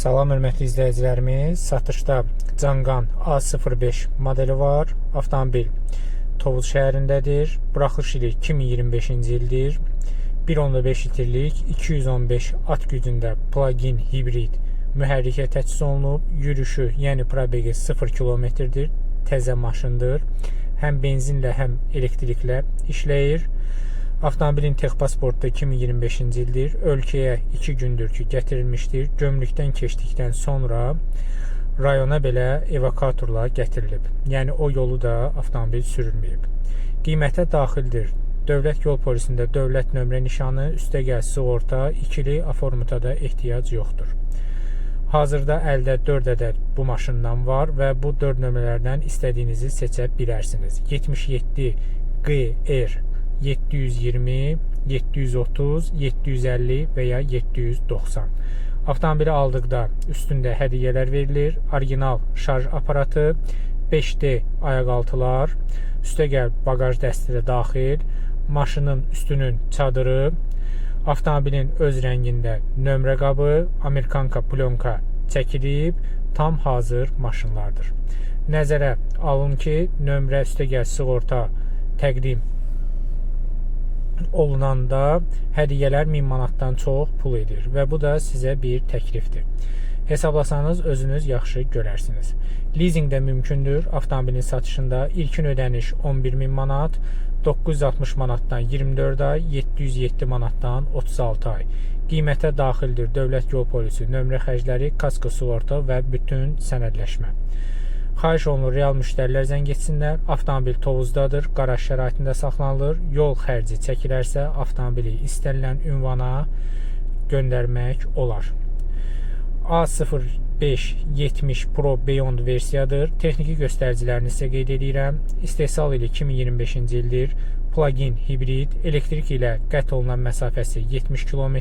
Salam hörmətli izləyicilərimiz, satışda Canqan A05 modeli var. Avtomobil Tovuz şəhərindədir. Buraxılış ili 2025-ci ildir. 1.5 litrlik 215 at gücündə plug-in hibrid mühərrikə təchiz olunub. Yürüşü, yəni probegi 0 kilometrdir. Təzə maşındır. Həm benzinlə, həm elektriklə işləyir. Avtomobilin texpasportu 2025-ci ildir. Ölkəyə 2 gündür ki, gətirilmişdir. Gömrükdən keçdikdən sonra rayona belə evakuatorla gətirilib. Yəni o yolu da avtomobil sürülməyib. Qiymətə daxildir. Dövlət yol polisində dövlət nömrə nişanı, üstəgəl sığorta, ikili aformuta da ehtiyac yoxdur. Hazırda əldə 4 ədəd bu maşından var və bu 4 nömrələrdən istədiyinizi seçə bilərsiniz. 77 QR 720, 730, 750 və ya 790. Avtomobili aldıqda üstündə hədiyyələr verilir. Orijinal şarj aparatı, 5D ayaqaltılar, üstəgəl bagaj dəsti də daxil, maşının üstünün çadırı, avtomobilin öz rəngində nömrə qabı, Amerikanka plyonka çəkilib, tam hazır maşınlardır. Nəzərə alın ki, nömrə üstəgəl sığorta təqdim olunanda hədiyyələr 1000 manatdan çox pul edir və bu da sizə bir təklifdir. Hesablasanız özünüz yaxşı görərsiniz. Leasing də mümkündür. Avtomobilin satışında ilkin ödəniş 11.000 manat, 960 manatdan 24 ay, 707 manatdan 36 ay. Qiymətə daxildir dövlət yol polisi, nömrə xərcləri, kasko sığorta və bütün sənədləşmə. Xahiş olunur, real müştərilər zəng etsinlər. Avtomobil Tovuzdadır, qaraj şəraitində saxlanılır. Yol xərci çəkilərsə avtomobili istənilən ünvana göndərmək olar. A05 70 Pro Beyond versiyadır. Texniki göstəricilərini sizə qeyd edirəm. İstehsal ili 2025-ci ildir. Plug-in hibrid, elektrik ilə qət olunan məsafəsi 70 km.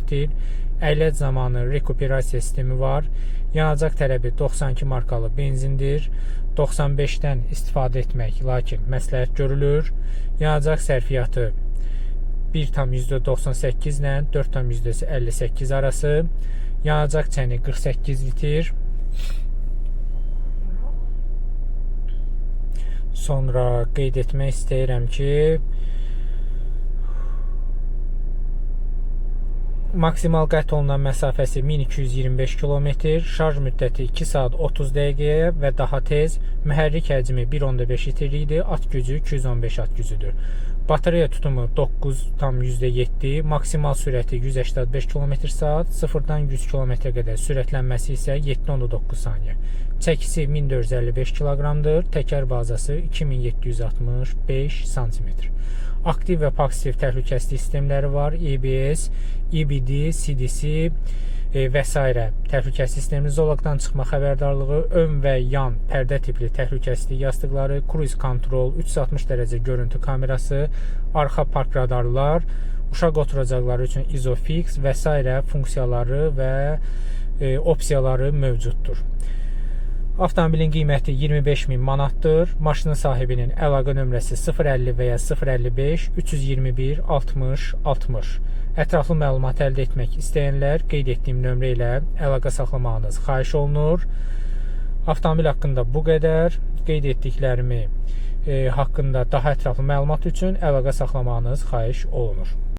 Əyləc zamanı rekuperasiya sistemi var. Yanacaq tələbi 92 markalı benzindir. 95-dən istifadə etmək lakin məsləhət görülür. Yanacaq sərfiyyatı 1,98 ilə 4,58 arası. Yanacaq çəni 48 litr. Sonra qeyd etmək istəyirəm ki, maksimal qət olunan məsafəsi 1225 km, şarj müddəti 2 saat 30 dəqiqəyə və daha tez, mühərrik həcmi 1.5 litrlikdir, at gücü 215 at gücüdür. Batareya tutumu 9,7, maksimal sürəti 185 km/saat, 0-dan 100 km qədər sürətlənməsi isə 7,9 saniyə. Çəkisi 1455 kq-dır, təkər bazası 2765 cm. Aktiv və pasiv təhlükəsizlik sistemləri var. EBS, EBD, CDC və s. təhlükəsizlik sistemi, zolaqdan çıxma xəbərdarlığı, ön və yan pərdə tipli təhlükəsizlik yastıqları, cruise kontrol, 360 dərəcə görüntü kamerası, arxa park radarlar, uşaq oturacaqları üçün Isofix və s. funksiyaları və opsiyaları mövcuddur. Avtomobilin qiyməti 25.000 manatdır. Maşının sahibinin əlaqə nömrəsi 050 və ya 055 321 60 60. Ətraflı məlumat əldə etmək istəyənlər qeyd etdiyim nömrə ilə əlaqə saxlamağınız xahiş olunur. Avtomobil haqqında bu qədər. Qeyd etdiklərimi haqqında daha ətraflı məlumat üçün əlaqə saxlamağınız xahiş olunur.